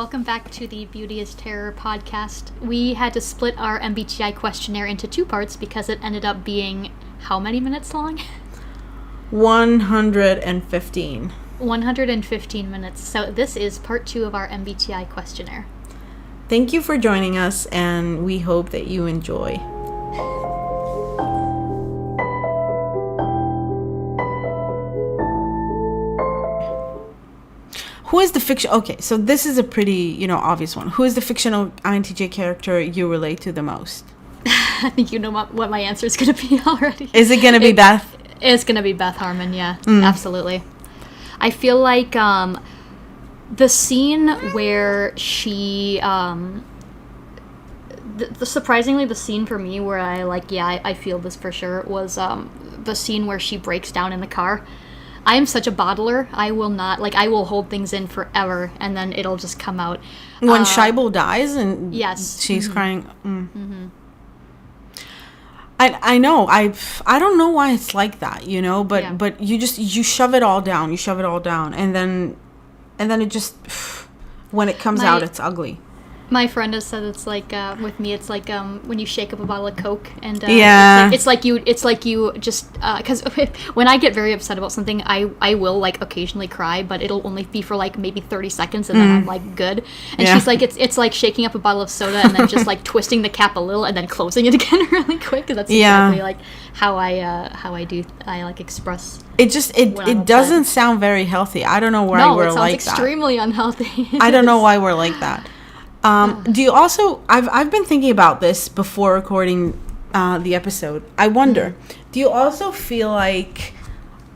welcome back to the Beauty is Terror podcast. We had to split our MBTI questionnaire into two parts because it ended up being how many minutes long? 115. 115 minutes. So this is part 2 of our MBTI questionnaire. Thank you for joining us, and we hope that you enjoy. Who is the fiction? Okay, so this is a pretty, obvious one. Who is the fictional INTJ character you relate to the most? I think you know what my answer is going to be already. Is it going to be Beth? It's going to be Beth Harmon, yeah. Absolutely. I feel like the scene where she... surprisingly, the scene for me where I feel this for sure was the scene where she breaks down in the car. I am such a bottler. I will not, I will hold things in forever, and then it'll just come out. When Scheibel dies and yes. she's crying. I know. I don't know why it's like that, but you shove it all down. You shove it all down, and then it just, when it comes out, it's ugly. My friend has said it's like with me. It's like when you shake up a bottle of Coke, and it's like you just because when I get very upset about something, I will occasionally cry, but it'll only be for maybe 30 seconds, and then I'm good. And she's like, it's like shaking up a bottle of soda and then just twisting the cap a little and then closing it again really quick. Because that's exactly how I express. It doesn't sound very healthy. I don't know why we're like that. No, it sounds extremely unhealthy. I don't know why we're like that. Do you also... I've been thinking about this before recording the episode. I wonder, do you also feel like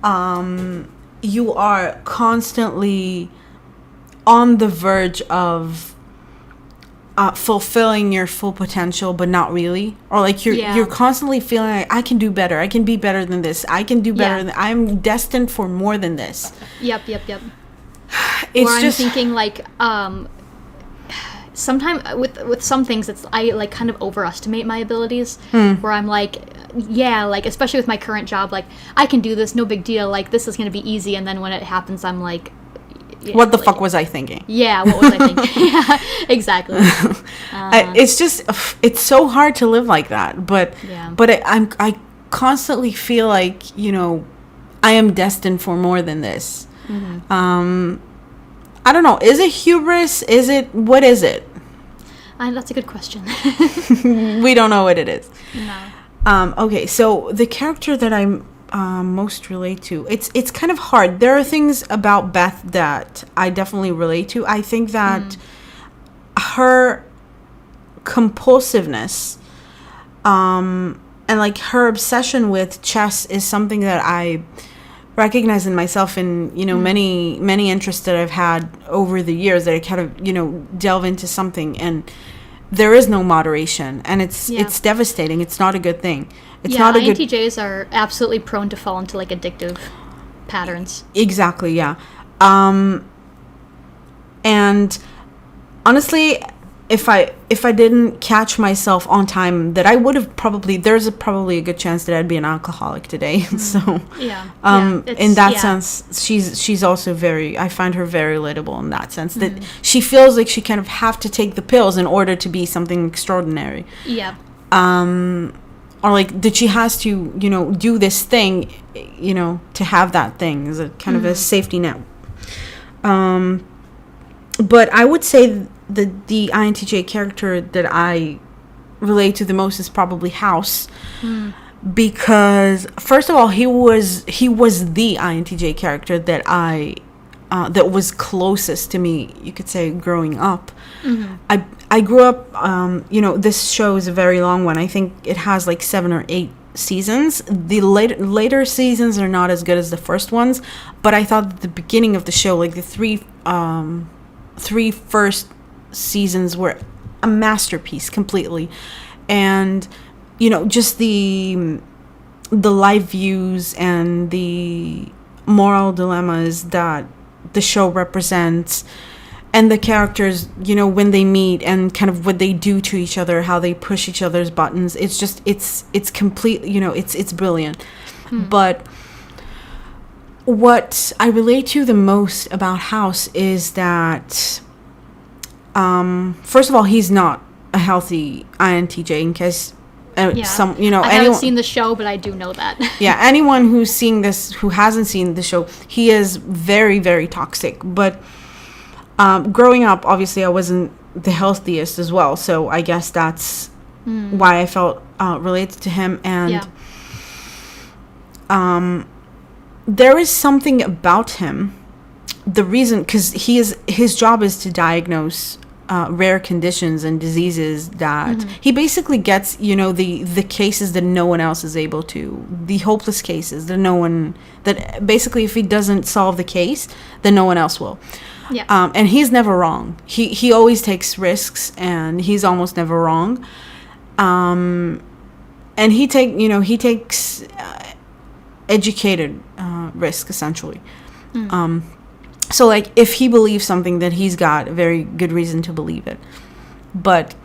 you are constantly on the verge of fulfilling your full potential, but not really? Or you're constantly feeling like, I can do better. I can be better than this. I can do better. I'm destined for more than this. Yep. It's I'm just thinking sometimes with some things I kind of overestimate my abilities, where I'm especially with my current job, I can do this, no big deal, this is going to be easy, and then when it happens I'm like, what the fuck was I thinking? Yeah, what was I thinking? Yeah, exactly. It's just, it's so hard to live like that, but I constantly feel like, I am destined for more than this. I don't know. Is it hubris? What is it? That's a good question. We don't know what it is. No. Okay, so the character that I most relate to, it's kind of hard. There are things about Beth that I definitely relate to. I think that her compulsiveness and her obsession with chess is something that I recognize in myself in many interests that I've had over the years, that I kind of delve into something, and there is no moderation, and it's devastating. It's not a good thing. It's not a good... INTJs are absolutely prone to fall into addictive patterns. Exactly, yeah. And honestly, if I didn't catch myself on time, that I would have there's probably a good chance that I'd be an alcoholic today. So in that sense, she's also I find her very relatable in that sense, that she feels like she kind of have to take the pills in order to be something extraordinary. Yeah. Or that she has to, do this thing, to have that thing as a kind of a safety net. But I would say the INTJ character that I relate to the most is probably House, because first of all, he was the INTJ character that that was closest to me, you could say, growing up. I grew up, this show is a very long one. I think it has 7 or 8 seasons. The later seasons are not as good as the first ones, but I thought that the beginning of the show, the three first seasons, were a masterpiece completely. And just the life views and the moral dilemmas that the show represents, and the characters, when they meet and kind of what they do to each other, how they push each other's buttons, it's just it's complete, it's brilliant. But what I relate to the most about House is that first of all, he's not a healthy INTJ in case I haven't seen the show, but I do know that. Yeah, anyone who's seeing this, who hasn't seen the show, he is very, very toxic. But growing up, obviously, I wasn't the healthiest as well. So I guess that's why I felt related to him. And there is something about him. The reason, because his job is to diagnose rare conditions and diseases that he basically gets, the cases that no one else is able to, the hopeless cases that basically if he doesn't solve the case, then no one else will. Yeah. And he's never wrong. He always takes risks, and he's almost never wrong. And he takes educated risk, essentially. So, like, if he believes something, then he's got a very good reason to believe it. But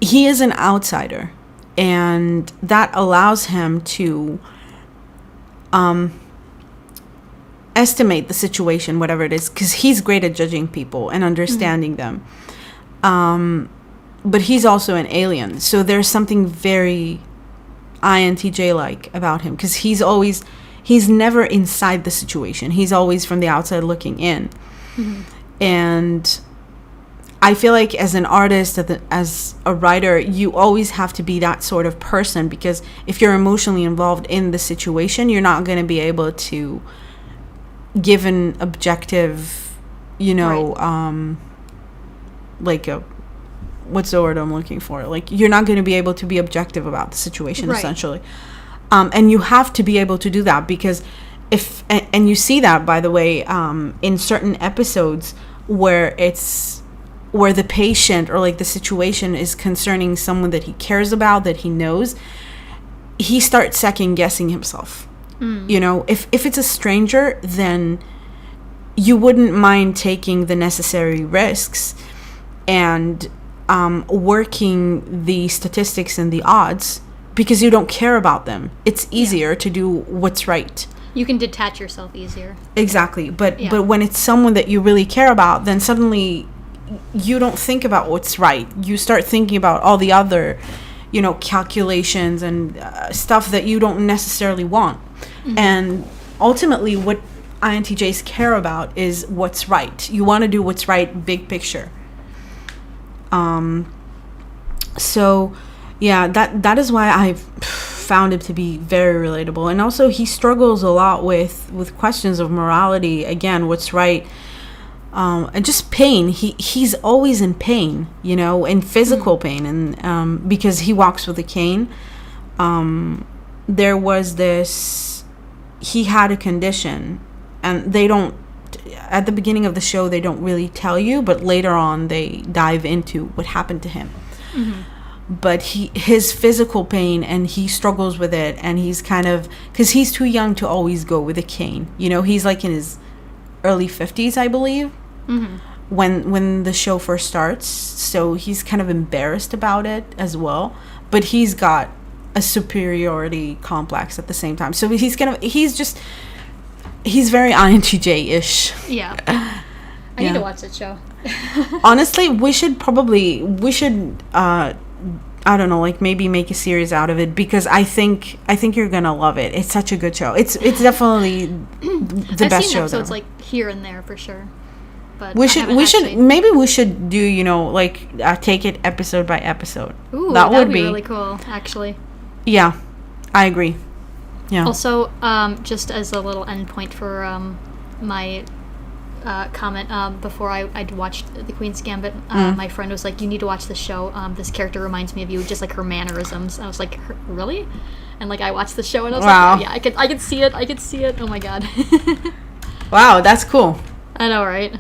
he is an outsider, and that allows him to estimate the situation, whatever it is, because he's great at judging people and understanding them. But he's also an alien, so there's something very INTJ-like about him, because he's never inside the situation. He's always from the outside looking in. And I feel like as an artist, as a writer, you always have to be that sort of person, because if you're emotionally involved in the situation, you're not going to be able to give an objective, like what's the word I'm looking for? Like, you're not going to be able to be objective about the situation, essentially. And you have to be able to do that, because and you see that, by the way, in certain episodes where the patient or like the situation is concerning someone that he cares about, that he knows, he starts second guessing himself. If it's a stranger, then you wouldn't mind taking the necessary risks and working the statistics and the odds, because you don't care about them. It's easier to do what's right. You can detach yourself easier. Exactly. But when it's someone that you really care about, then suddenly you don't think about what's right. You start thinking about all the other, calculations and stuff that you don't necessarily want. And ultimately what INTJs care about is what's right. You want to do what's right, big picture. So yeah, that is why I've found him to be very relatable. And also he struggles a lot with questions of morality, again, what's right, and just pain. He's always in pain, in physical pain, and because he walks with a cane. There was he had a condition, and they don't, at the beginning of the show, they don't really tell you, but later on they dive into what happened to him. But his physical pain, and he struggles with it, and he's kind of, because he's too young to always go with a cane. He's like in his early 50s, I believe, when the show first starts. So he's kind of embarrassed about it as well. But he's got a superiority complex at the same time. So he's very INTJ-ish. Yeah. I need to watch that show. Honestly, we should I don't know, like maybe make a series out of it, because I think you're gonna love it. It's such a good show. It's definitely the best show. I've seen episodes like here and there for sure. But we should do take it episode by episode. Ooh, that would be really cool, actually. Yeah, I agree. Yeah. Also, just as a little endpoint for my comment, before I'd watched The Queen's Gambit, my friend was like, "You need to watch the show. This character reminds me of you, just like her mannerisms." And I was like, "Really?" And like I watched the show, and I was like, oh, "Yeah, I could see it. I could see it. Oh my god." Wow, that's cool. I know, right?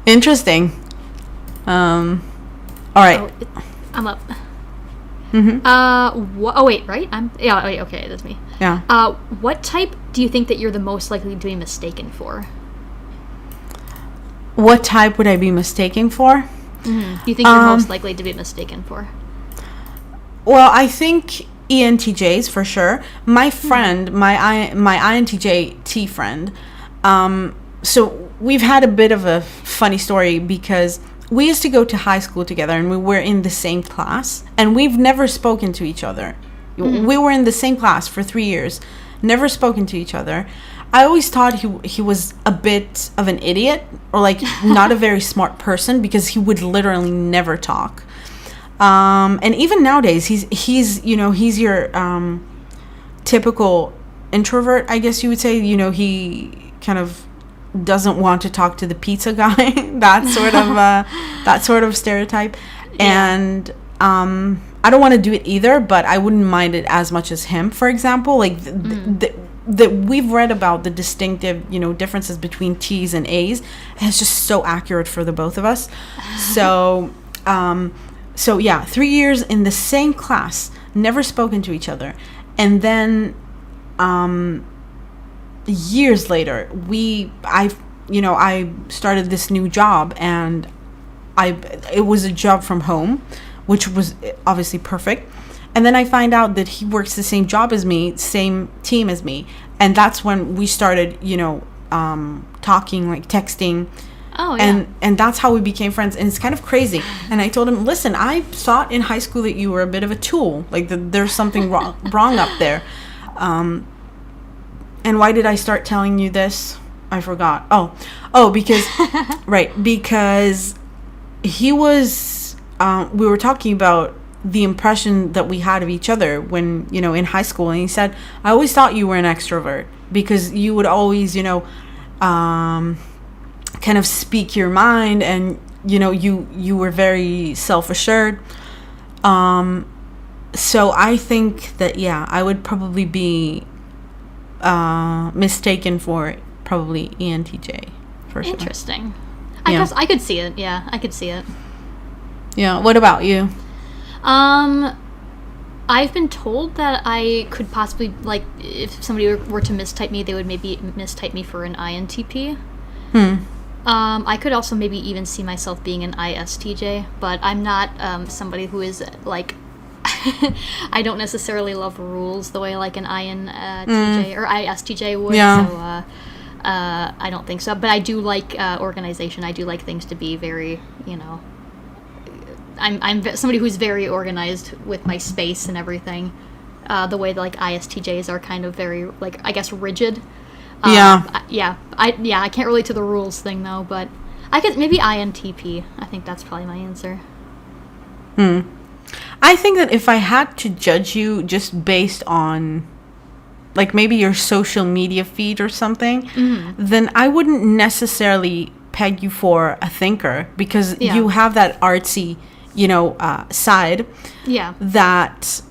Interesting. All right. Oh, I'm up. Mm-hmm. Wait, right? Wait, okay, that's me. Yeah. What type do you think that you're the most likely to be mistaken for? What type would I be mistaken for? Do you think you're most likely to be mistaken for? Well, I think ENTJs for sure. My friend, my INTJ-T friend, so we've had a bit of a funny story because we used to go to high school together and we were in the same class and we've never spoken to each other. We were in the same class for 3 years, never spoken to each other. I always thought he was a bit of an idiot or like not a very smart person because he would literally never talk. And even nowadays, he's your typical introvert, I guess you would say. You know, he kind of doesn't want to talk to the pizza guy, that sort of stereotype. Yeah. And I don't want to do it either, but I wouldn't mind it as much as him, for example. Like that we've read about the distinctive, differences between T's and A's, and it's just so accurate for the both of us. So yeah, 3 years in the same class, never spoken to each other, and then years later, I started this new job, and it was a job from home, which was obviously perfect. And then I find out that he works the same job as me, same team as me. And that's when we started, talking, like texting. Oh, yeah. And that's how we became friends. And it's kind of crazy. And I told him, listen, I thought in high school that you were a bit of a tool. Like there's something wrong up there. And why did I start telling you this? I forgot. Oh, because, right. Because he was, we were talking about the impression that we had of each other when, in high school. And he said, I always thought you were an extrovert because you would always, kind of speak your mind, and, you were very self-assured. So I think that, yeah, I would probably be mistaken for probably ENTJ for sure. Interesting. I guess I could see it. Yeah, I could see it. Yeah. What about you? I've been told that I could possibly, like, if somebody were to mistype me, they would maybe mistype me for an INTP. I could also maybe even see myself being an ISTJ, but I'm not somebody who is, like, I don't necessarily love rules the way, like, an INTJ or ISTJ would, so I don't think so. But I do like organization. I do like things to be very, I'm somebody who's very organized with my space and everything. The way that, like, ISTJs are kind of very, like, I guess, rigid. I can't relate to the rules thing though, but I could maybe INTP. I think that's probably my answer. I think that if I had to judge you just based on, like, maybe your social media feed or something, then I wouldn't necessarily peg you for a thinker because you have that artsy, side. Yeah. That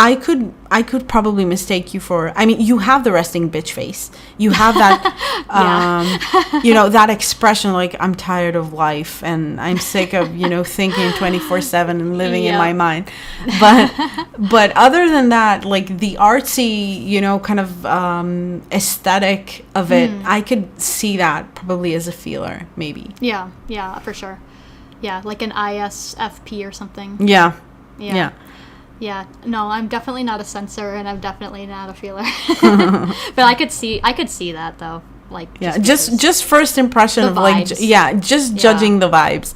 I could probably mistake you for. I mean, you have the resting bitch face. You have that, that expression like, I'm tired of life and I'm sick of, thinking 24/7 and living in my mind. But other than that, like the artsy, kind of aesthetic of it, I could see that probably as a feeler, maybe. Yeah, for sure. Yeah, like an ISFP or something. Yeah. Yeah, no, I'm definitely not a sensor, and I'm definitely not a feeler. But I could see that though, like just first impression of vibes. Like judging the vibes.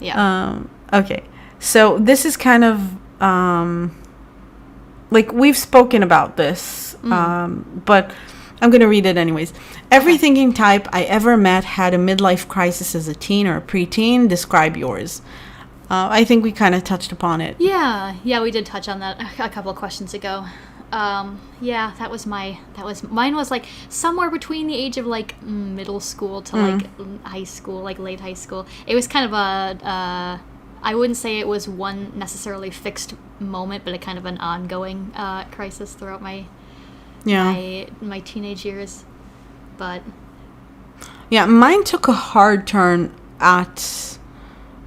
Yeah. Okay, so this is kind of like we've spoken about this, but I'm gonna read it anyways. Every thinking type I ever met had a midlife crisis as a teen or a preteen. Describe yours. I think we kind of touched upon it. Yeah, we did touch on that a couple of questions ago. Mine was like somewhere between the age of like middle school to like high school, like late high school. It was kind of I wouldn't say it was one necessarily fixed moment, but a kind of an ongoing crisis throughout my teenage years. But yeah, mine took a hard turn at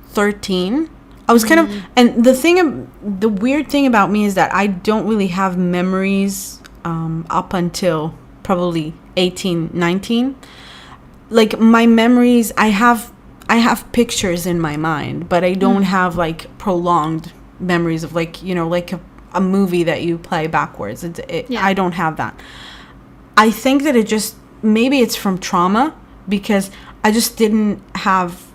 13. I was kind of, and the weird thing about me is that I don't really have memories up until probably 18, 19. Like my memories, I have pictures in my mind, but I don't have like prolonged memories of like, like a movie that you play backwards. I don't have that. I think that maybe it's from trauma because I just didn't have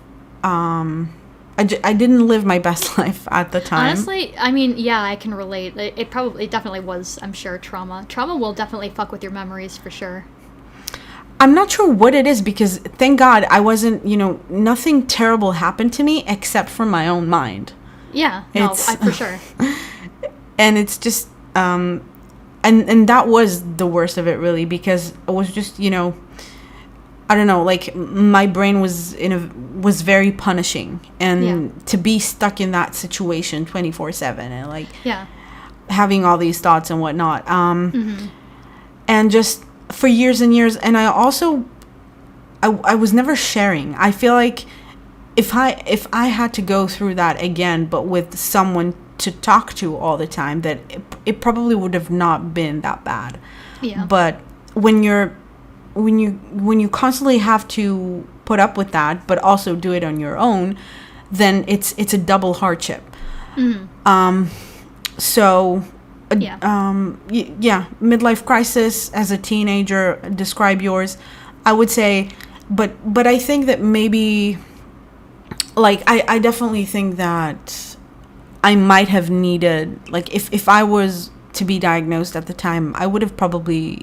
I didn't live my best life at the time. Honestly, I mean, yeah, I can relate. It definitely was, I'm sure, trauma. Trauma will definitely fuck with your memories for sure. I'm not sure what it is, because thank God I wasn't, nothing terrible happened to me except for my own mind. Yeah, for sure. And it's just, and that was the worst of it, really, because it was just, I don't know, like my brain was very punishing, and to be stuck in that situation 24/7 and like having all these thoughts and whatnot, and just for years and years. And I also I was never sharing. I feel like if I had to go through that again, but with someone to talk to all the time, that it probably would have not been that bad. Yeah. But when you constantly have to put up with that, but also do it on your own, then it's a double hardship. So midlife crisis as a teenager. Describe yours. I would say, but I think that maybe, like, I definitely think that I might have needed, like, if I was to be diagnosed at the time, I would have probably,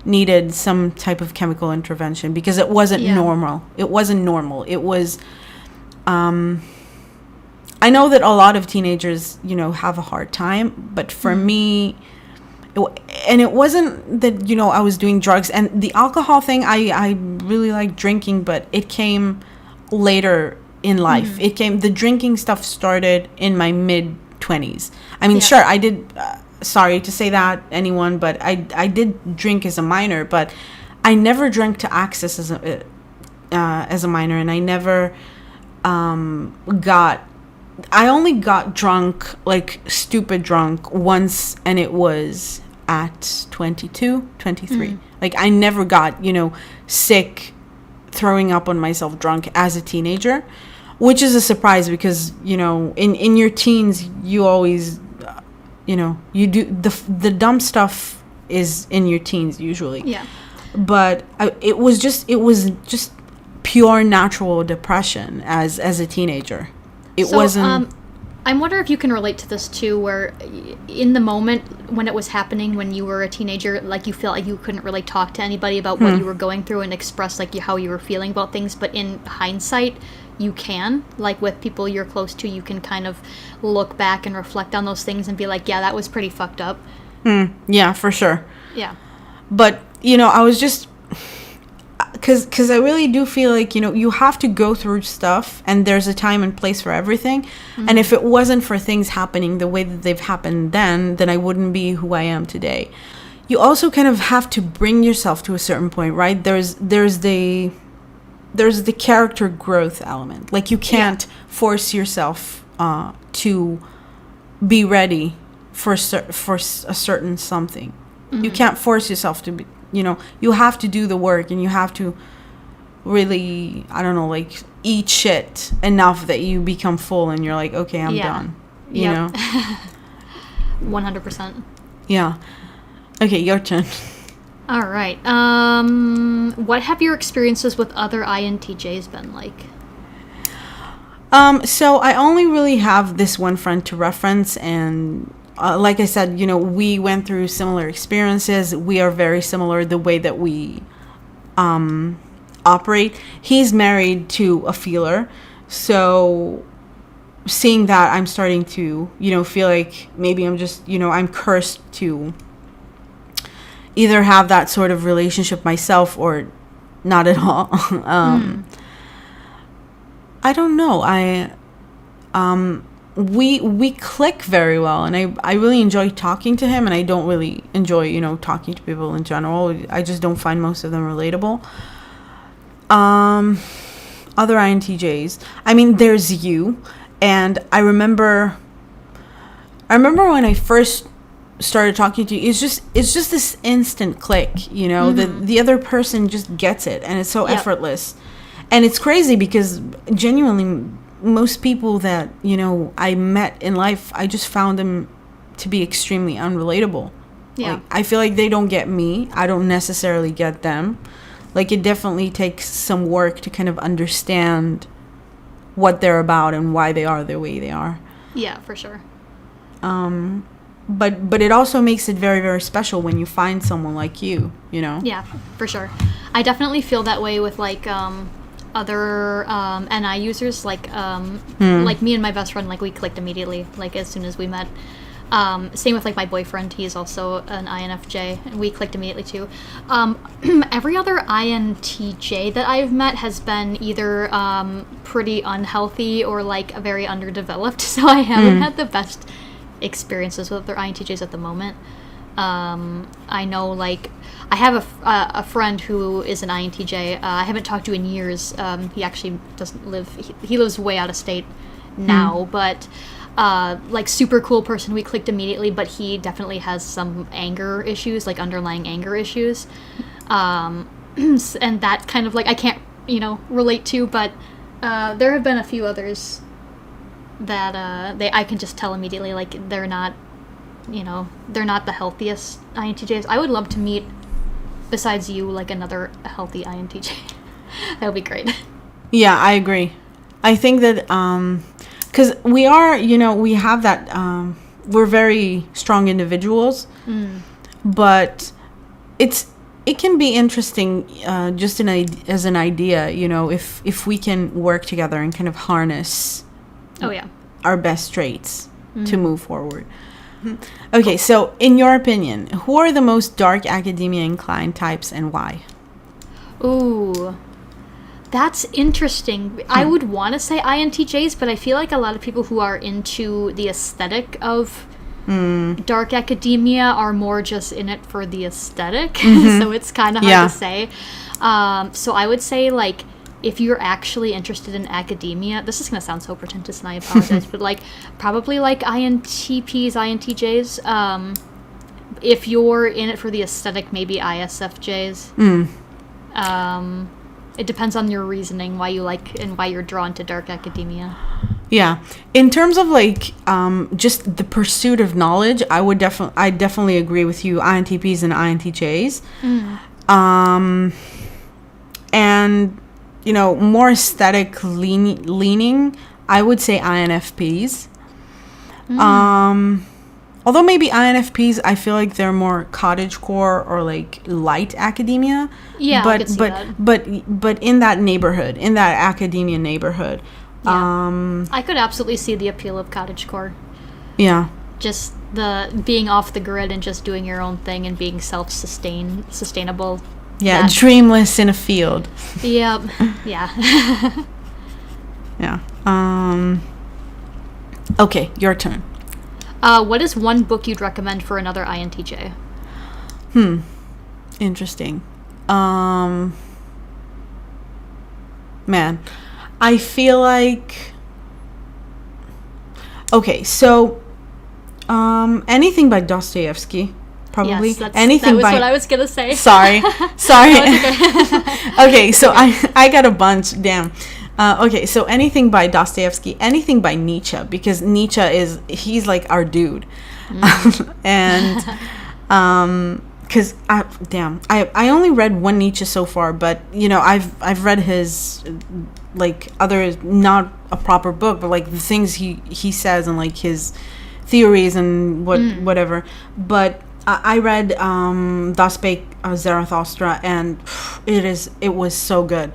needed some type of chemical intervention, because it wasn't normal. It wasn't normal. It was, I know that a lot of teenagers, have a hard time, but for me, it wasn't that, I was doing drugs. And the alcohol thing, I really like drinking, but it came later in life. The drinking stuff started in my mid-20s. I mean, sure, I did... sorry to say that, anyone, but I did drink as a minor, but I never drank to access as a minor, and I never I only got drunk, like stupid drunk, once, and it was at 22, 23. Like, I never got, sick, throwing up on myself drunk as a teenager, which is a surprise, because, in your teens, you always... you do the dumb stuff is in your teens usually. Yeah. But it was just pure natural depression as a teenager. It wasn't. I wonder if you can relate to this too, where in the moment when it was happening, when you were a teenager, like, you felt like you couldn't really talk to anybody about what you were going through and express, like, how you were feeling about things. But in hindsight, you can, like, with people you're close to, you can kind of look back and reflect on those things and be like, yeah, that was pretty fucked up. Yeah, for sure. Yeah. But, I was just... Because I really do feel like, you have to go through stuff, and there's a time and place for everything. And if it wasn't for things happening the way that they've happened then I wouldn't be who I am today. You also kind of have to bring yourself to a certain point, right? There's the character growth element. Like, you can't force yourself to be ready for a certain something. You can't force yourself to be, you have to do the work, and you have to really, I don't know, like, eat shit enough that you become full and you're like, okay, I'm done. You know? 100%. Yeah. Okay, your turn. All right. What have your experiences with other INTJs been like? So I only really have this one friend to reference, and like I said, we went through similar experiences. We are very similar the way that we operate. He's married to a feeler, so seeing that, I'm starting to, feel like maybe I'm just, I'm cursed to either have that sort of relationship myself or not at all. I don't know. We click very well, and I really enjoy talking to him, and I don't really enjoy, talking to people in general. I just don't find most of them relatable. Other INTJs. I mean, there's you, and I remember when I first started talking to you, it's just this instant click, the other person just gets it, and it's so effortless. And it's crazy because genuinely most people that, I met in life, I just found them to be extremely unrelatable. Yeah. Like, I feel like they don't get me. I don't necessarily get them. Like, it definitely takes some work to kind of understand what they're about and why they are the way they are. Yeah, for sure. But it also makes it very, very special when you find someone like you, you know? Yeah, for sure. I definitely feel that way with, like, other NI users. Like me and my best friend, like, we clicked immediately, like, as soon as we met. Same with, like, my boyfriend. He's also an INFJ, and we clicked immediately, too. Every other INTJ that I've met has been either pretty unhealthy or, like, very underdeveloped, so I haven't had the best experiences with other INTJs at the moment. I know, like, I have a friend who is an INTJ. I haven't talked to in years. He actually doesn't live... He lives way out of state now, but... like, super cool person. We clicked immediately, but he definitely has some anger issues, like underlying anger issues. And that kind of, like, I can't, relate to, but there have been a few others that I can just tell immediately, like, they're not the healthiest INTJs. I would love to meet, besides you, like, another healthy INTJ. That would be great. Yeah, I agree. I think that... because we are, we have that, we're very strong individuals, but it can be interesting just as an idea, if we can work together and kind of harness our best traits to move forward. Okay, so in your opinion, who are the most dark academia inclined types and why? Ooh. That's interesting. I would want to say INTJs, but I feel like a lot of people who are into the aesthetic of dark academia are more just in it for the aesthetic. So it's kind of hard to say. So I would say, like, if you're actually interested in academia, this is going to sound so pretentious and I apologize, but, like, probably, like, INTPs, INTJs. If you're in it for the aesthetic, maybe ISFJs. It depends on your reasoning why you like and why you're drawn to dark academia. Yeah. In terms of, like, just the pursuit of knowledge, I definitely agree with you, INTPs and INTJs. And, more aesthetic leaning, I would say INFPs. Although maybe INFPs, I feel like they're more cottagecore or, like, light academia. Yeah, I could see that. But in that neighborhood, in that academia neighborhood. Yeah. I could absolutely see the appeal of cottagecore. Yeah. Just the being off the grid and just doing your own thing and being sustainable. Yeah, dreamless in a field. Yep. Yeah. Yeah. Okay, your turn. What is one book you'd recommend for another INTJ? Interesting. Man, I feel like... Okay, so... anything by Dostoevsky, probably. Yes, that was what I was gonna say. Sorry. No, it's okay. Okay, so I got a bunch. Damn. Okay, so anything by Dostoevsky, anything by Nietzsche, because Nietzsche he's like our dude. And because I only read one Nietzsche so far, but I've read his like other, not a proper book, but like the things he says and like his theories and whatever. But I read Thus Spake Zarathustra, and it was so good.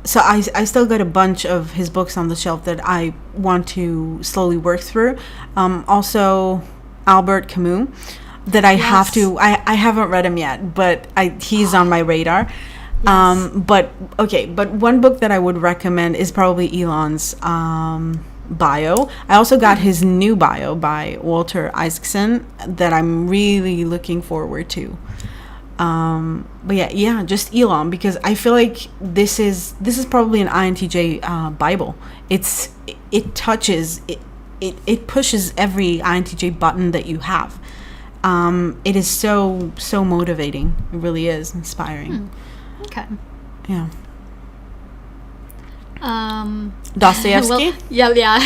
So I still got a bunch of his books on the shelf that I want to slowly work through. Also, Albert Camus, that I have to... I haven't read him yet, but he's on my radar. Yes. But one book that I would recommend is probably Elon's bio. I also got his new bio by Walter Isaacson that I'm really looking forward to. But yeah, just Elon, because I feel like this is probably an INTJ Bible. It touches it pushes every INTJ button that you have. It is so motivating. It really is inspiring. Okay. Yeah. Dostoevsky? Well, yeah.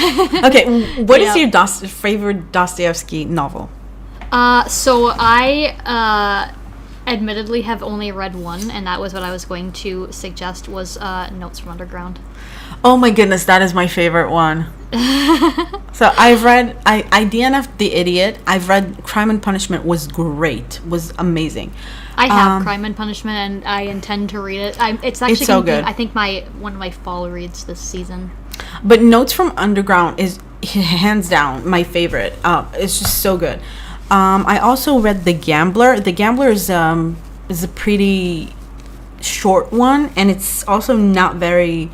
Okay, what is your favorite Dostoevsky novel? So I admittedly have only read one, and that was what I was going to suggest, was Notes from Underground. Oh my goodness, that is my favorite one. So I've read, I DNF'd The Idiot. I've read Crime and Punishment, was great, was amazing. I have Crime and Punishment, and I intend to read it. It's actually so gonna good. be, I think, one of my fall reads this season. But Notes from Underground is hands down my favorite. It's just so good. I also read The Gambler. The Gambler is a pretty short one, and it's also not very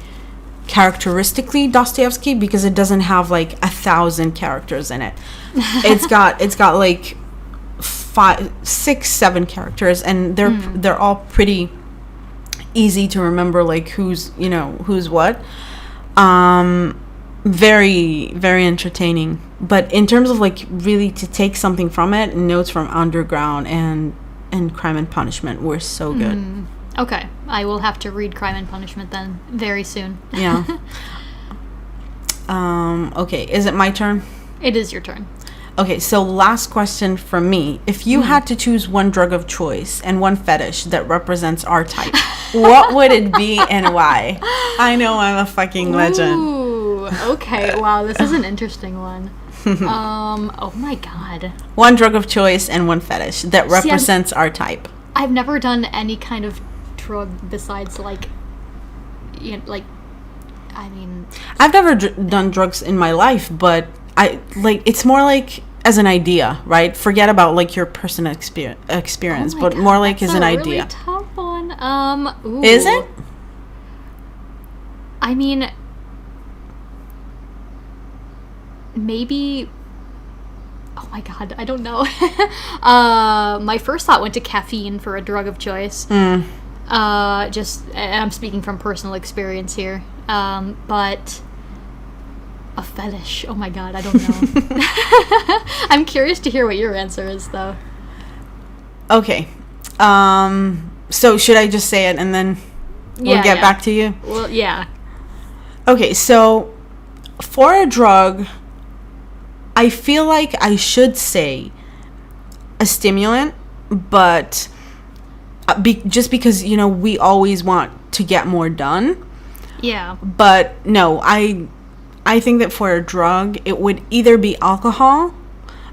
characteristically Dostoevsky, because it doesn't have like 1,000 characters in it. It's got like 5, 6, 7 characters, and they're all pretty easy to remember, like who's what. Very, very entertaining. But in terms of like really to take something from it, Notes from Underground and Crime and Punishment were so good. Okay, I will have to read Crime and Punishment then very soon. Yeah. Okay, is it my turn? It is your turn. Okay, so last question from me. If you had to choose one drug of choice and one fetish that represents our type, what would it be and why? I know I'm a fucking legend. Ooh, okay. Wow, this is an interesting one. Oh my god. One drug of choice and one fetish that represents our type. I've never done any kind of drug besides I've never done drugs in my life, but it's more like as an idea, right? Forget about like your personal experience, but more like as an idea. That's a really tough one. Ooh. Is it? I mean, maybe. Oh my god, I don't know. My first thought went to caffeine for a drug of choice. And I'm speaking from personal experience here. But a fetish. Oh my god, I don't know. I'm curious to hear what your answer is, though. Okay. So should I just say it and then we'll get back to you? Well, yeah. Okay, so for a drug, I feel like I should say a stimulant, but just because, we always want to get more done. Yeah. But no, I think that for a drug, it would either be alcohol,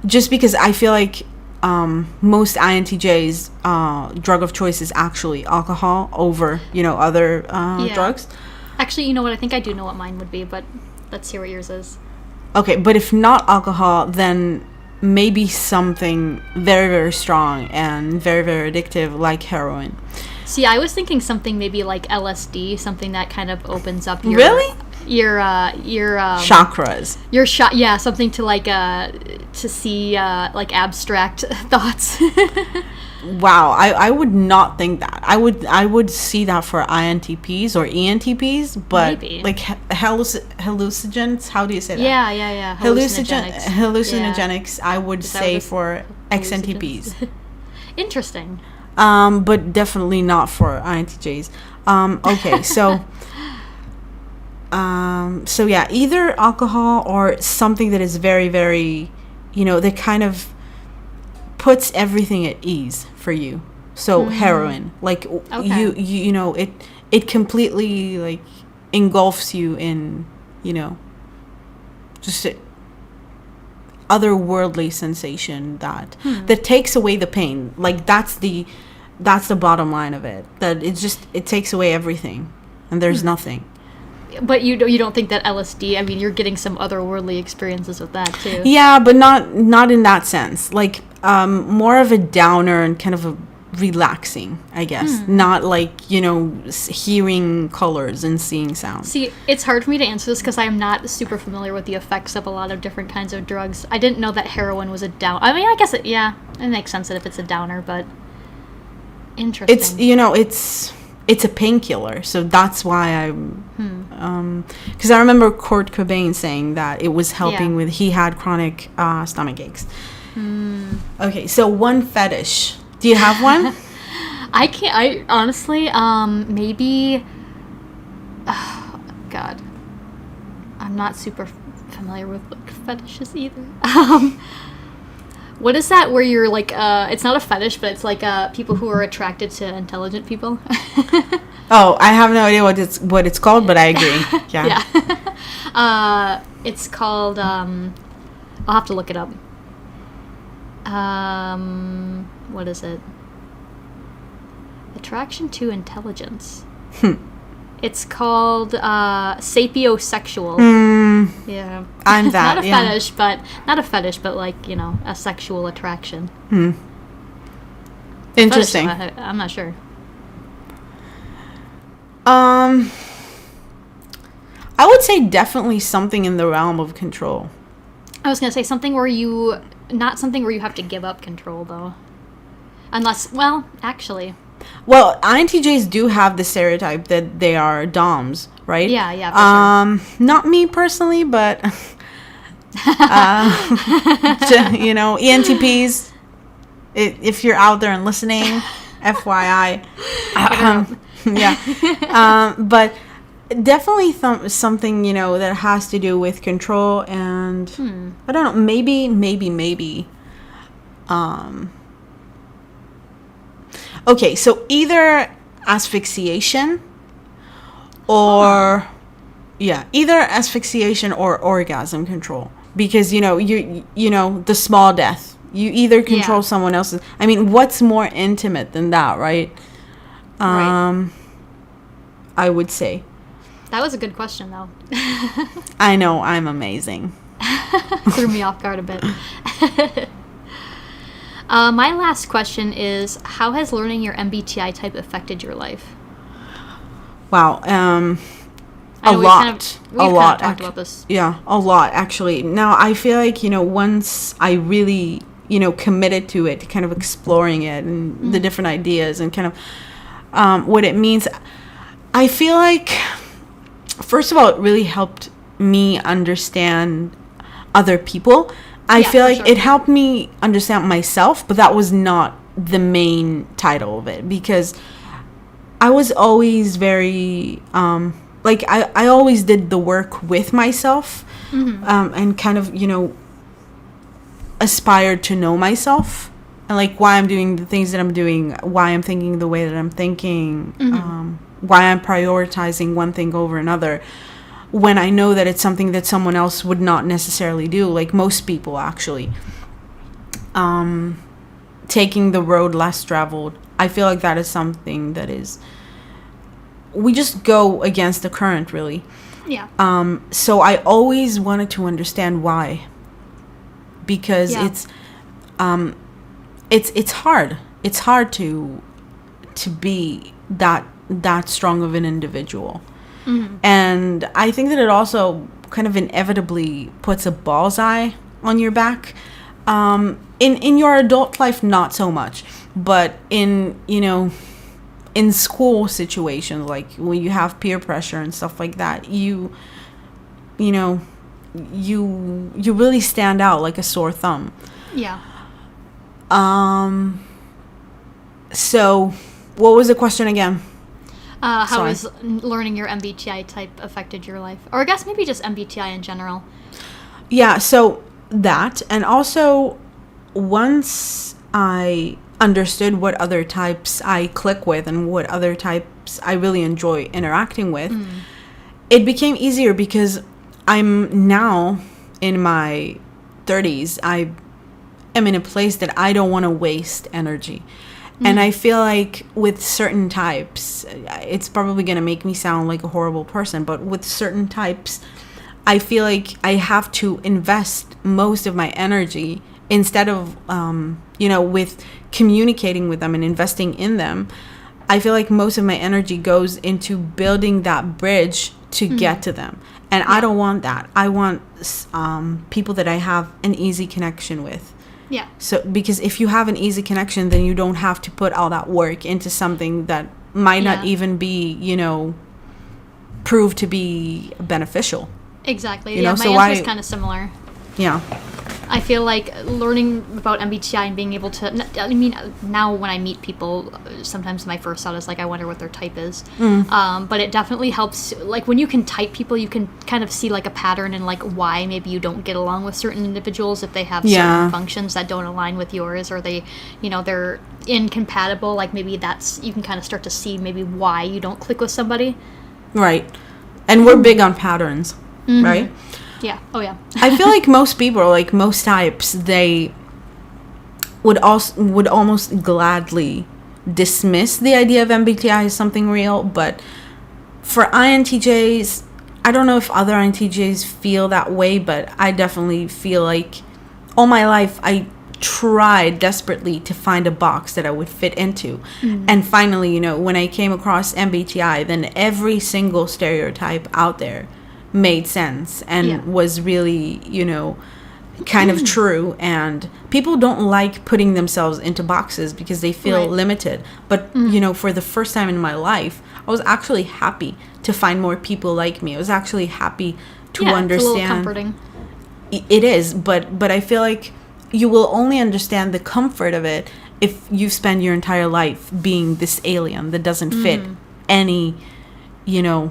just because I feel like most INTJs' drug of choice is actually alcohol over, other drugs. Actually, you know what? I think I do know what mine would be, but let's hear what yours is. Okay, but if not alcohol, then maybe something very, very strong and very, very addictive, like heroin. See, I was thinking something maybe like LSD, something that kind of opens up your chakras. Yeah, something to to see like abstract thoughts. Wow, I would not think that. I would see that for INTPs or ENTPs, but maybe. Like hallucinogens. How do you say that? Yeah. Hallucinogenics. Yeah. I would say for XNTPs. Interesting. But definitely not for INTJs. Okay, so. So yeah, either alcohol or something that is very, very, that kind of puts everything at ease for you. So heroin, like okay. It completely like engulfs you in, just an otherworldly sensation that takes away the pain. Like that's the bottom line of it. That it takes away everything, and there's nothing. But you don't think that LSD? I mean, you're getting some otherworldly experiences with that too. Yeah, but not in that sense. Like more of a downer and kind of a relaxing, I guess. Not like hearing colors and seeing sounds. See, it's hard for me to answer this because I'm not super familiar with the effects of a lot of different kinds of drugs. I didn't know that heroin was a down. I mean, I guess it makes sense that if it's a downer, but interesting. It's a painkiller, so that's why because I remember Kurt Cobain saying that it was helping with, he had chronic stomach aches. Okay, so one fetish. Do you have one? I honestly, maybe, oh, God, I'm not super familiar with fetishes either. What is that where you're like, it's not a fetish, but it's like people who are attracted to intelligent people? Oh, I have no idea what it's called, but I agree. Yeah. Yeah. It's called, I'll have to look it up. What is it? Attraction to intelligence. It's called sapiosexual. Yeah. I'm that. Not a fetish, but like, you know, a sexual attraction. Interesting. Fetish, I'm not sure. I would say definitely something in the realm of control. I was gonna say not something where you have to give up control though. Unless, well, actually. Well, INTJs do have the stereotype that they are DOMs, right? Yeah, for sure. Not me personally, but you know, ENTPs, if you're out there and listening, FYI. Yeah. But definitely something, you know, that has to do with control and I don't know, maybe okay, so either asphyxiation or orgasm control, because you know the small death, you either control someone else's. I mean, what's more intimate than that, right? Right. I would say. That was a good question, though. I know, I'm amazing. Threw me off guard a bit. My last question is, how has learning your MBTI type affected your life? Wow. A lot. Talked about this. Yeah, a lot, actually. Now, I feel like, you know, once I really, you know, committed to it, kind of exploring it and the different ideas and kind of what it means, I feel like, first of all, it really helped me understand other people. I feel like it helped me understand myself, but that was not the main title of it, because I was always very, like, I always did the work with myself, and kind of, you know, aspired to know myself and, like, why I'm doing the things that I'm doing, why I'm thinking the way that I'm thinking, why I'm prioritizing one thing over another, when I know that it's something that someone else would not necessarily do, like most people actually. Taking the road less traveled, I feel like that is something that is, we just go against the current, really. Yeah. So I always wanted to understand why, because it's hard. It's hard to be that strong of an individual. And I think that it also kind of inevitably puts a bullseye on your back. In your adult life, not so much, but in, you know, in school situations, like when you have peer pressure and stuff like that, you know, you really stand out like a sore thumb. Yeah. So what was the question again? How has learning your MBTI type affected your life? Or I guess maybe just MBTI in general. Yeah, so that, and also once I understood what other types I click with and what other types I really enjoy interacting with, it became easier, because I'm now in my 30s. I am in a place that I don't want to waste energy. And I feel like with certain types, it's probably going to make me sound like a horrible person, but with certain types, I feel like I have to invest most of my energy, instead of, you know, with communicating with them and investing in them. I feel like most of my energy goes into building that bridge to get to them. And I don't want that. I want people that I have an easy connection with. Yeah. So, because if you have an easy connection, then you don't have to put all that work into something that might not even be, you know, proved to be beneficial. Exactly. You know? My answer is kind of similar. Yeah. I feel like learning about MBTI and being able to, I mean, now when I meet people, sometimes my first thought is like, I wonder what their type is. But it definitely helps. Like when you can type people, you can kind of see like a pattern and like why maybe you don't get along with certain individuals if they have certain functions that don't align with yours, or they, you know, they're incompatible. Like maybe that's, you can kind of start to see maybe why you don't click with somebody. Right. And we're big on patterns, right? Yeah. Oh, yeah. I feel like most people, like most types, they would almost gladly dismiss the idea of MBTI as something real. But for INTJs, I don't know if other INTJs feel that way, but I definitely feel like all my life I tried desperately to find a box that I would fit into. And finally, you know, when I came across MBTI, then every single stereotype out there made sense and was really, you know, kind of true. And people don't like putting themselves into boxes because they feel limited. But, you know, for the first time in my life, I was actually happy to find more people like me. I was actually happy to understand. It's a little comforting. It is, but I feel like you will only understand the comfort of it if you spend your entire life being this alien that doesn't fit any, you know.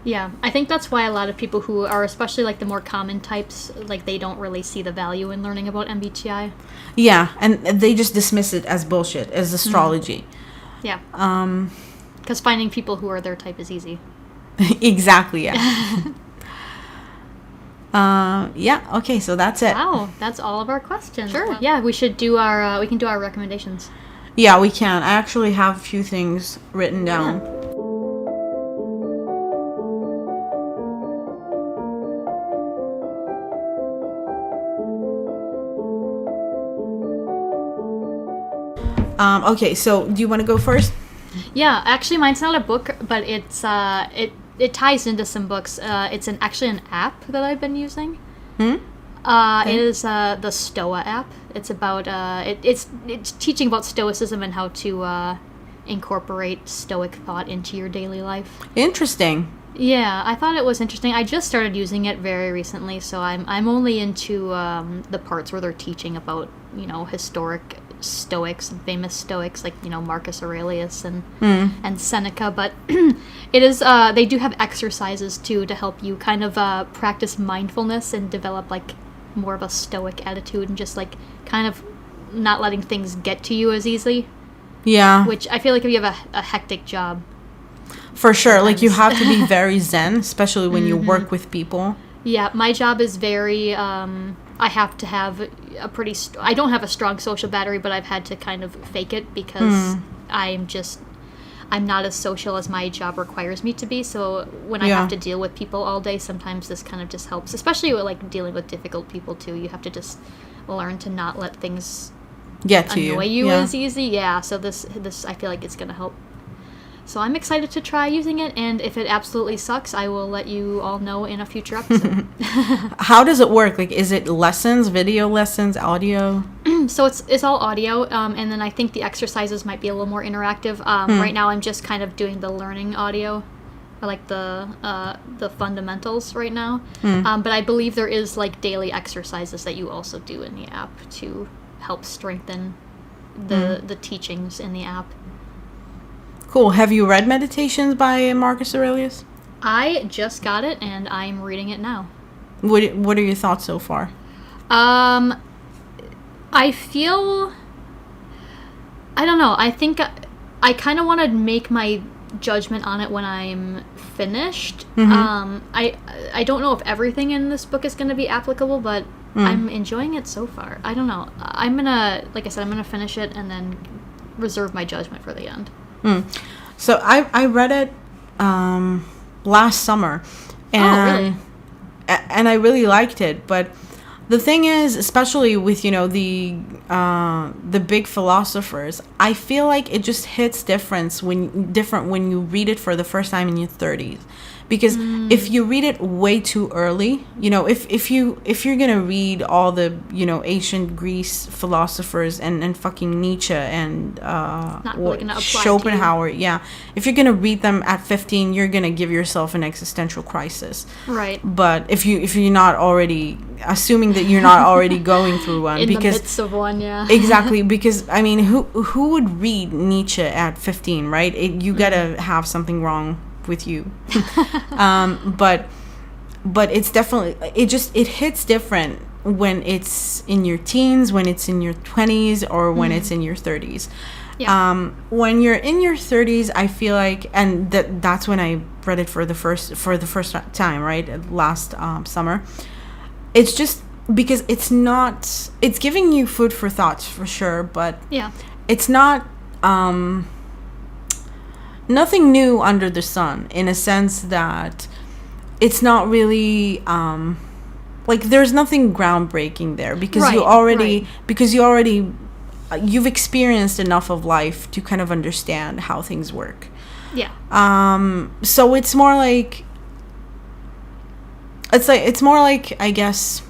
Yeah, I think that's why a lot of people who are, especially like the more common types, like they don't really see the value in learning about MBTI. Yeah, and they just dismiss it as bullshit, as astrology. Yeah. Because finding people who are their type is easy. Exactly, yeah. Yeah, okay, so that's it. Wow, that's all of our questions. Sure. Yeah, we should do our, we can do our recommendations. Yeah, we can. I actually have a few things written down. Okay, so do you want to go first? Yeah, actually, mine's not a book, but it's it ties into some books. It's actually an app that I've been using. Okay. It is the Stoa app. It's about it's teaching about Stoicism and how to incorporate Stoic thought into your daily life. Interesting. Yeah, I thought it was interesting. I just started using it very recently, so I'm only into the parts where they're teaching about, you know, historic Stoics and famous Stoics like, you know, Marcus Aurelius and Seneca, but it is they do have exercises too to help you kind of practice mindfulness and develop like more of a Stoic attitude and just like kind of not letting things get to you as easily. Yeah. Which I feel like if you have a hectic job. For sure, sometimes. Like you have to be very zen, especially when you work with people. Yeah, my job is very I have to have a pretty I don't have a strong social battery, but I've had to kind of fake it because I'm not as social as my job requires me to be. So when I have to deal with people all day, sometimes this kind of just helps, especially with like dealing with difficult people too. You have to just learn to not let things get to annoy you as easy. Yeah, so this I feel like it's going to help. So I'm excited to try using it, and if it absolutely sucks, I will let you all know in a future episode. How does it work? Like, is it lessons, video lessons, audio? So it's all audio, and then I think the exercises might be a little more interactive. Right now, I'm just kind of doing the learning audio, or like the fundamentals right now. But I believe there is like daily exercises that you also do in the app to help strengthen the teachings in the app. Cool. Have you read Meditations by Marcus Aurelius? I just got it, and I'm reading it now. What are your thoughts so far? I feel... I don't know. I think I kind of want to make my judgment on it when I'm finished. I don't know if everything in this book is going to be applicable, but I'm enjoying it so far. I don't know. I'm going to, like I said, I'm going to finish it and then reserve my judgment for the end. So I read it last summer, and and I really liked it. But the thing is, especially with, you know, the big philosophers, I feel like it just hits different when you read it for the first time in your 30s, because if you read it way too early, you know, if you're gonna read all the, you know, ancient Greece philosophers and fucking Nietzsche and Not really gonna apply Schopenhauer, yeah, if you're gonna read them at 15, you're gonna give yourself an existential crisis. Right. But if you're not already, assuming that you're not already going through one, In because the midst of one, yeah. Exactly, because I mean, who would read Nietzsche at 15, right? You gotta have something wrong with you. But it's definitely, it hits different when it's in your teens, when it's in your 20s, or when it's in your 30s. Yeah. When you're in your 30s, I feel like, and that's when I read it for the first time, right, last summer. It's just because it's giving you food for thought for sure, but yeah, it's not nothing new under the sun, in a sense that it's not really like there's nothing groundbreaking there, because you've experienced enough of life to kind of understand how things work. Yeah. So it's more like I guess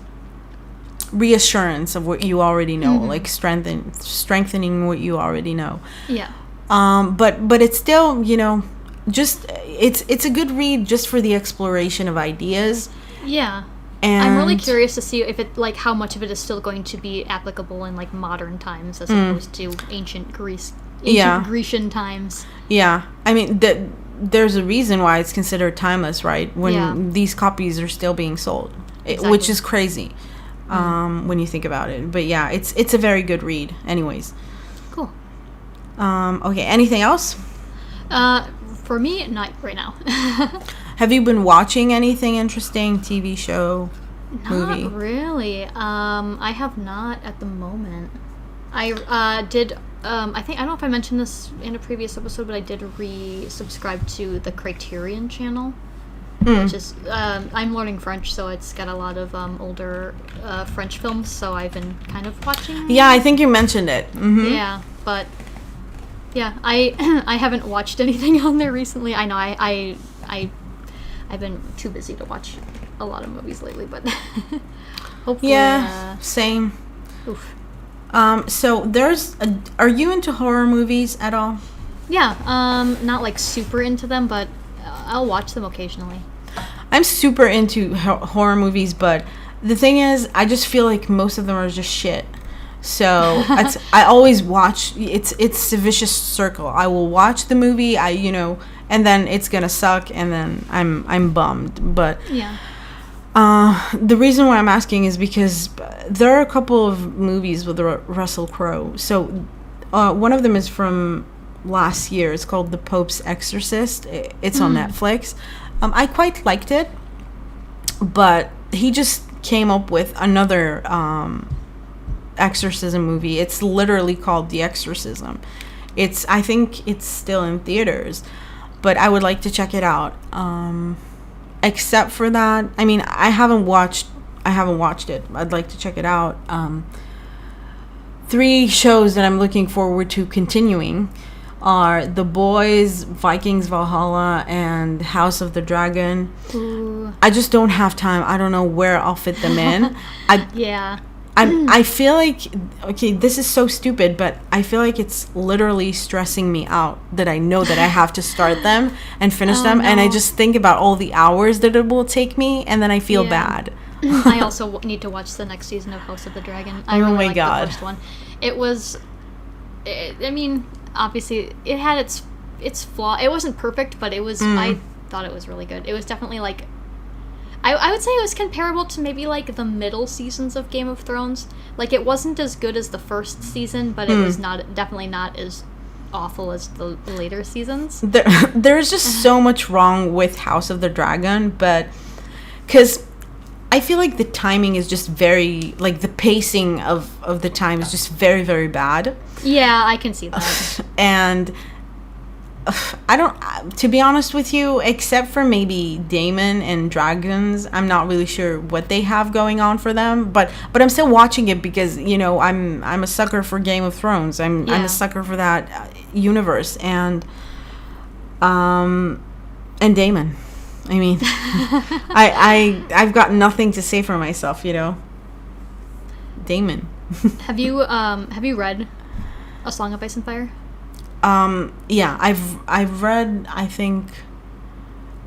reassurance of what you already know, like strengthening what you already know. Yeah. But it's still, you know, just it's a good read just for the exploration of ideas. Yeah. And I'm really curious to see if it, like, how much of it is still going to be applicable in, like, modern times as opposed to ancient Grecian times. Yeah. I mean, there's a reason why it's considered timeless, right? When these copies are still being sold, Exactly. which is crazy when you think about it. But yeah, it's a very good read anyways. Cool. Okay, anything else? For me, not right now. Have you been watching anything interesting? TV show, movie? Not really. I have not at the moment. I did. I don't know if I mentioned this in a previous episode, but I did re-subscribe to the Criterion channel, which is I'm learning French, so it's got a lot of older French films. So I've been kind of watching. Yeah, I think you mentioned it. Mm-hmm. Yeah, but yeah, I haven't watched anything on there recently. I know I've been too busy to watch a lot of movies lately, but hopefully. Yeah, same. Oof. So are you into horror movies at all? Yeah, not like super into them, but I'll watch them occasionally. I'm super into horror movies, but the thing is, I just feel like most of them are just shit. So I always watch. It's a vicious circle. I will watch the movie, and then it's gonna suck, and then I'm bummed. But yeah. The reason why I'm asking is because there are a couple of movies with Russell Crowe. So one of them is from last year. It's called The Pope's Exorcist. It's on Netflix. I quite liked it, but he just came up with another exorcism movie. It's literally called The Exorcism. I think it's still in theaters, but I would like to check it out. Except for that, I mean, I haven't watched it. I'd like to check it out. 3 shows that I'm looking forward to continuing are The Boys, Vikings Valhalla, and House of the Dragon. Ooh. I just don't have time. I don't know where I'll fit them in. Yeah. I feel like, okay, this is so stupid, but I feel like it's literally stressing me out that I know that I have to start them and finish them, and I just think about all the hours that it will take me, and then I feel bad. I also need to watch the next season of House of the Dragon. I really liked the first one. I mean, obviously, it had its flaw. It wasn't perfect, but it was. I thought it was really good. It was definitely like. I would say it was comparable to maybe like the middle seasons of Game of Thrones. Like, it wasn't as good as the first season, but it was definitely not as awful as the later seasons. There's just so much wrong with House of the Dragon, but because I feel like the timing is just very, like, the pacing of the time is just very, very bad. Yeah, I can see that. And I don't, to be honest with you, except for maybe Daemon and Dragons, I'm not really sure what they have going on for them, but I'm still watching it because, I'm a sucker for Game of Thrones. I'm a sucker for that universe, and Daemon. I mean, I've got nothing to say for myself, you know. Damon. Have you read A Song of Ice and Fire? Yeah, I've read, I think,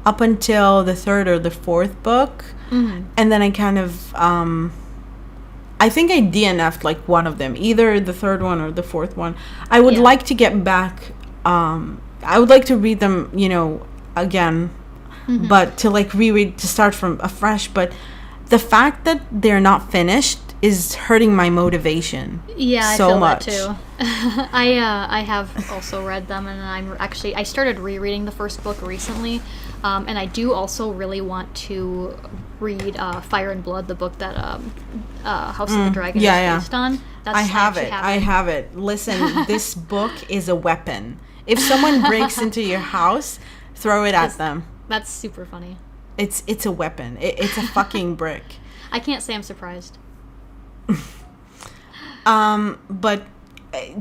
up until the third or the fourth book, and then I kind of I think I DNF'd like one of them, either the third one or the fourth one. I would like to get back. I would like to read them, you know, again, but to like reread, to start from afresh. But the fact that they're not finished is hurting my motivation. Yeah, so I feel much. that too. I have also read them, and I started rereading the first book recently, and I do also really want to read Fire and Blood, the book that House of the Dragon is based on. I have it. Listen, this book is a weapon. If someone breaks into your house, throw it at them. That's super funny. It's a weapon. It's a fucking brick. I can't say I'm surprised. But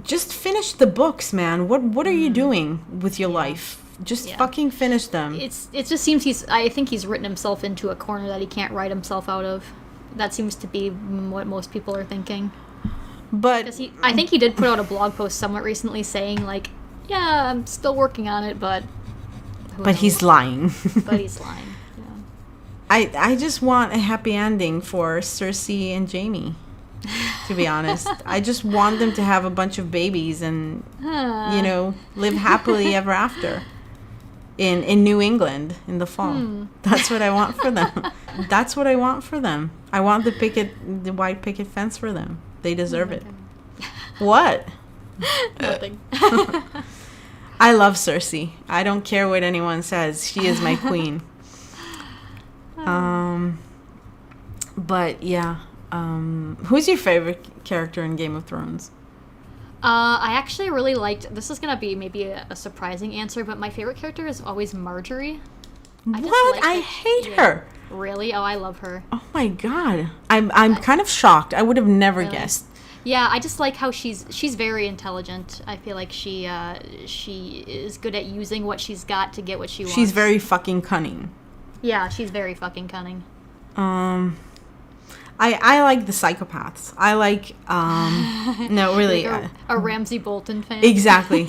just finish the books, man. What are you doing with your life? Just fucking finish them. It just seems I think he's written himself into a corner that he can't write himself out of. That seems to be what most people are thinking. But I think he did put out a blog post somewhat recently saying like, yeah, I'm still working on it, but he's lying. But he's lying. Yeah. I just want a happy ending for Cersei and Jaime. To be honest, I just want them to have a bunch of babies and you know, live happily ever after in New England in the fall. That's what I want for them. That's what I want for them. I want the white picket fence for them. They deserve it. What? Nothing. I love Cersei. I don't care what anyone says. She is my queen. But yeah. Who's your favorite character in Game of Thrones? I actually really liked... This is going to be maybe a surprising answer, but my favorite character is always Marjorie. I hate her. Really? Oh, I love her. Oh my god. I'm kind of shocked. I would have never guessed. Yeah, I just like how she's very intelligent. I feel like she is good at using what she's got to get what she wants. She's very fucking cunning. Yeah, she's very fucking cunning. I like the psychopaths. I like no, really, like a Ramsay Bolton fan. Exactly,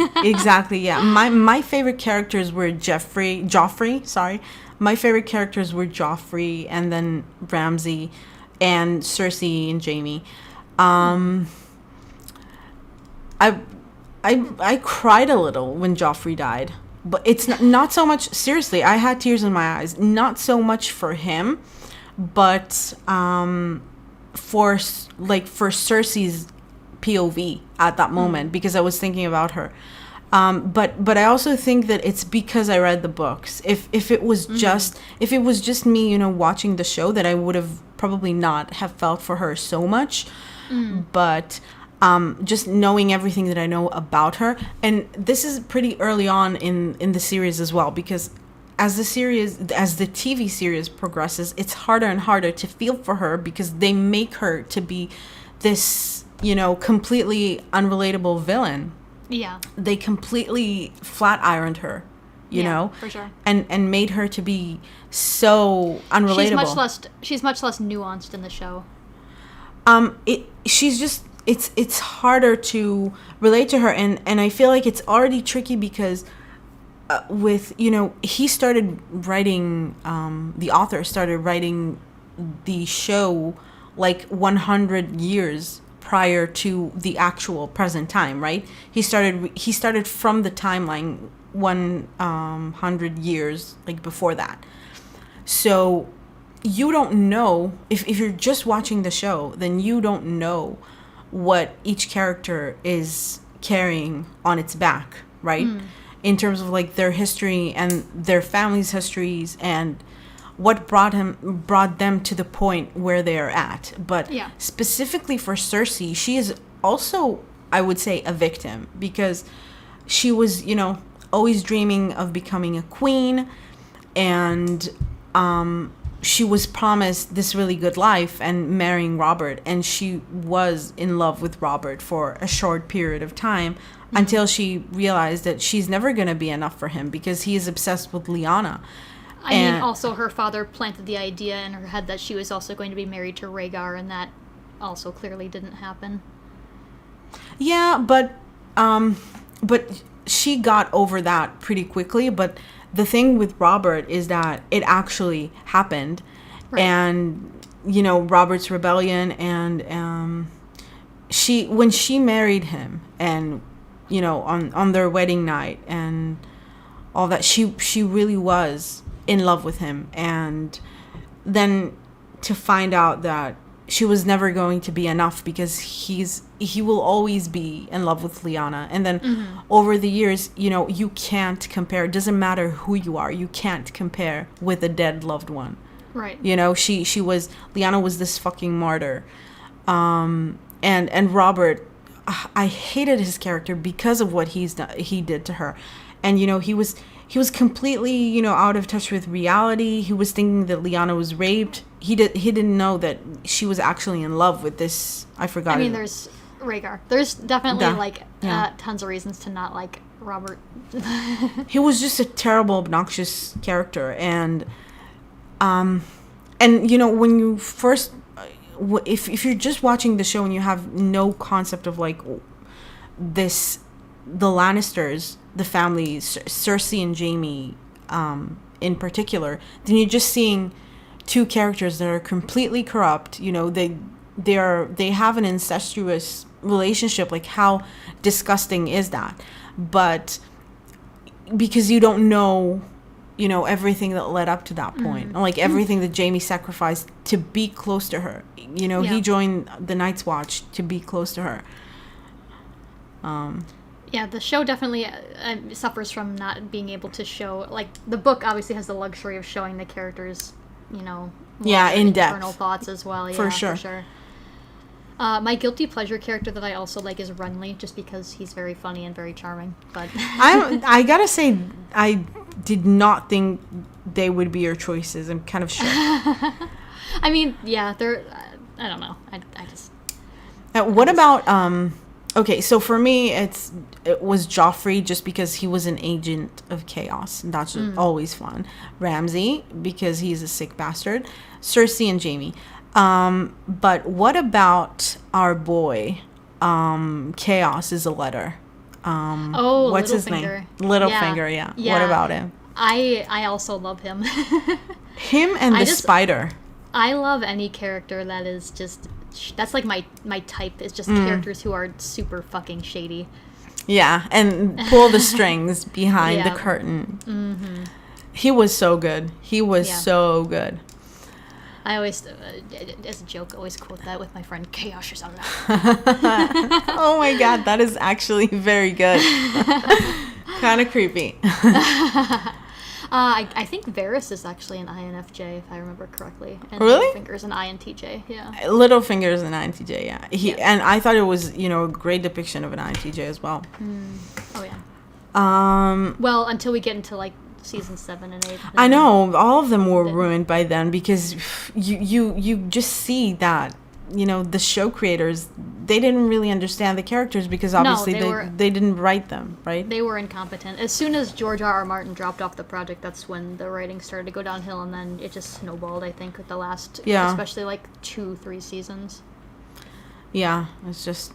yeah. My favorite characters were Joffrey. Sorry, my favorite characters were Joffrey, and then Ramsay, and Cersei and Jaime. I cried a little when Joffrey died, but it's not so much. Seriously, I had tears in my eyes. Not so much for him, but for Cersei's POV at that moment, because I was thinking about her. But I also think that it's because I read the books. If it was just me, you know, watching the show, that I would have probably not have felt for her so much. But just knowing everything that I know about her, and this is pretty early on in the series as well, because as the TV series progresses, it's harder and harder to feel for her, because they make her to be this, you know, completely unrelatable villain. Yeah. They completely flat-ironed her, you know? For sure. And made her to be so unrelatable. She's much less nuanced in the show. It's harder to relate to her, and I feel like it's already tricky because with, you know, he started writing, the author started writing the show like 100 years prior to the actual present time, right? He started from the timeline 100 years like before that. So you don't know, if you're just watching the show, then you don't know what each character is carrying on its back, right? In terms of like their history and their family's histories and what brought them to the point where they are at. But specifically for Cersei, she is also, I would say, a victim, because she was, you know, always dreaming of becoming a queen, and she was promised this really good life and marrying Robert, and she was in love with Robert for a short period of time, until she realized that she's never going to be enough for him, because he is obsessed with Lyanna. I mean, also her father planted the idea in her head that she was also going to be married to Rhaegar, and that also clearly didn't happen. Yeah, but she got over that pretty quickly. But the thing with Robert is that it actually happened, right. And Robert's rebellion, and when she married him, and on their wedding night and all that, she really was in love with him. And then to find out that she was never going to be enough, because he will always be in love with Lyanna. And then over the years, you can't compare. It doesn't matter who you are. You can't compare with a dead loved one. Right. Lyanna was this fucking martyr. And Robert, I hated his character because of what he did to her. And he was completely out of touch with reality. He was thinking that Lyanna was raped. He didn't know that she was actually in love with this. I forgot. I mean, there's Rhaegar. There's definitely tons of reasons to not like Robert. He was just a terrible, obnoxious character. And when you first, if you're just watching the show and you have no concept of like this, the Lannisters, the family, Cersei and Jaime in particular, then you're just seeing two characters that are completely corrupt. They have an incestuous relationship. Like, how disgusting is that? But because you don't know everything that led up to that point, like everything that Jaime sacrificed to be close to her. He joined the Night's Watch to be close to her. Yeah, the show definitely suffers from not being able to show, like, the book obviously has the luxury of showing the characters, in depth, internal thoughts as well. Yeah, for sure. My guilty pleasure character that I also like is Renly, just because he's very funny and very charming. But I gotta say, I did not think they would be your choices. I'm kind of shocked. I mean, yeah, they're. I don't know. I just. What about Okay, so for me, it was Joffrey, just because he was an agent of chaos. And that's always fun. Ramsay, because he's a sick bastard. Cersei and Jaime. But what about our boy? Chaos is a letter. What's his name? Littlefinger, yeah. What about him? I also love him. Him and the spider. I love any character that is just... That's like my type, is just characters who are super fucking shady. Yeah, and pull the strings behind the curtain. Mm-hmm. He was so good. So good. I always, as a joke, always quote that with my friend Chaos or something. Oh my god, that is actually very good. Kind of creepy. I think Varys is actually an INFJ, if I remember correctly. And really? Littlefinger's an INTJ, yeah. Littlefinger's an INTJ, yeah. And I thought it was, a great depiction of an INTJ as well. Oh, yeah. Well, until we get into, like, season 7 and 8. I know. All of them were ruined by then, because you just see that, the show creators, they didn't really understand the characters, because obviously they didn't write them, right? They were incompetent. As soon as George R.R. Martin dropped off the project, that's when the writing started to go downhill, and then it just snowballed, I think, with the last, especially like 2-3 seasons. Yeah, it's just...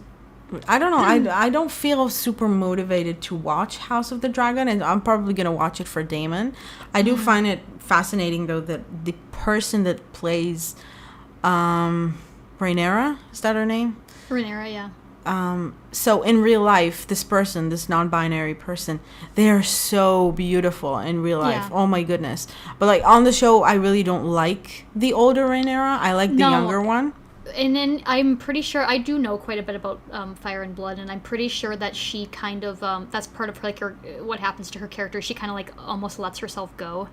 I don't know. I don't feel super motivated to watch House of the Dragon, and I'm probably going to watch it for Daemon. I do find it fascinating, though, that the person that plays Rhaenyra, is that her name? Rhaenyra, yeah. So in real life, this person, this non-binary person, they are so beautiful in real life. Yeah. Oh my goodness. But like on the show, I really don't like the older Rhaenyra. I like the younger one. And then I'm pretty sure, I do know quite a bit about Fire and Blood, and I'm pretty sure that she kind of, that's part of her, like, what happens to her character. She kind of, like, almost lets herself go.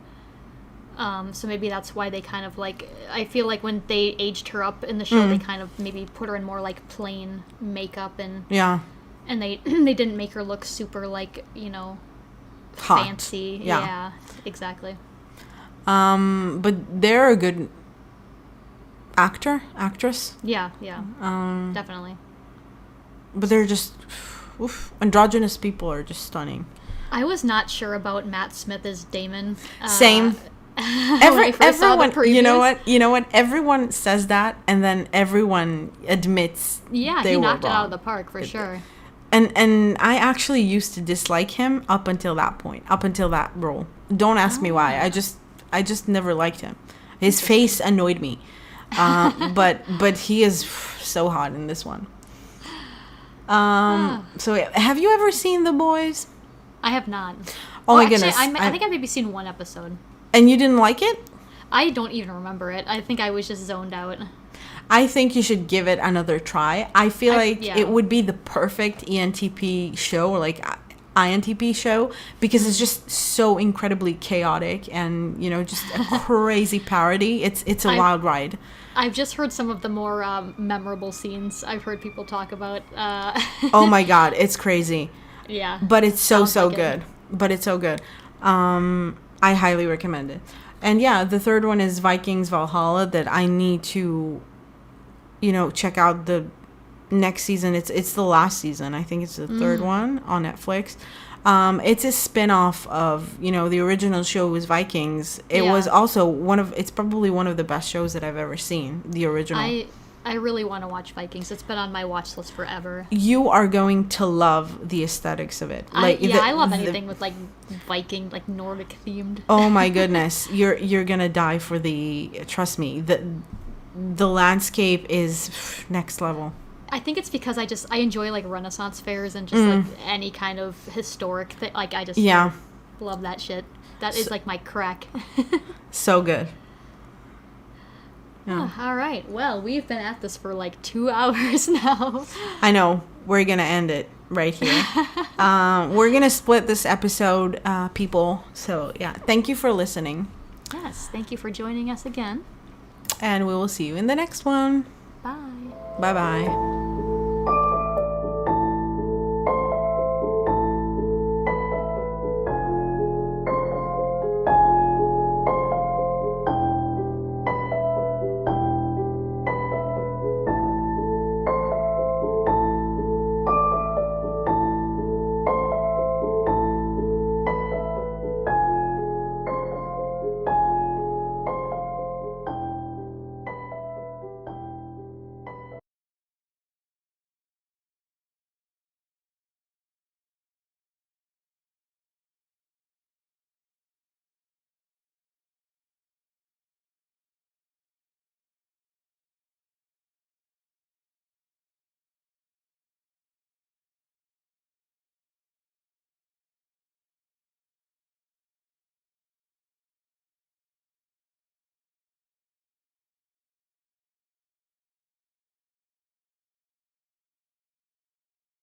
So maybe that's why they kind of, like, I feel like when they aged her up in the show, they kind of maybe put her in more, like, plain makeup, and and they didn't make her look super, like, hot. Fancy. Yeah, exactly. But they're a good... actress. Yeah. Definitely. But they're just androgynous people are just stunning. I was not sure about Matt Smith as Daemon. Same. Everyone, you know what? Everyone says that, and then everyone admits he knocked it out of the park for sure. And I actually used to dislike him up until that point, up until that role. Don't ask me why. I just never liked him. His face annoyed me. But he is so hot in this one. So have you ever seen The Boys? I have not. Oh my goodness. I think I've maybe seen one episode. And you didn't like it? I don't even remember it. I think I was just zoned out. I think you should give it another try. I feel it would be the perfect ENTP show, or like INTP show, because it's just so incredibly chaotic and, you know, just a crazy parody. It's a wild ride. I've just heard some of the more memorable scenes I've heard people talk about. Oh my god, it's crazy. Yeah. But it's so good. But it's so good. I highly recommend it. And yeah, the third one is Vikings Valhalla, that I need to, you know, check out the next season. It's the last season. I think it's the third one on Netflix. It's a spin-off of, you know, the original show was Vikings. It was also it's probably one of the best shows that I've ever seen, the original. I really want to watch Vikings. It's been on my watch list forever. You are going to love the aesthetics of it. I love anything with like Viking, like Nordic themed. Oh my goodness. You're going to die for trust me, the landscape is next level. I think it's because I enjoy like Renaissance fairs and just like any kind of historic thing. Like I just love that shit. That is like my crack. So good. Yeah. Oh, all right. Well, we've been at this for like 2 hours now. I know. We're going to end it right here. We're going to split this episode, people. So, yeah. Thank you for listening. Yes. Thank you for joining us again. And we will see you in the next one. Bye. Bye-bye.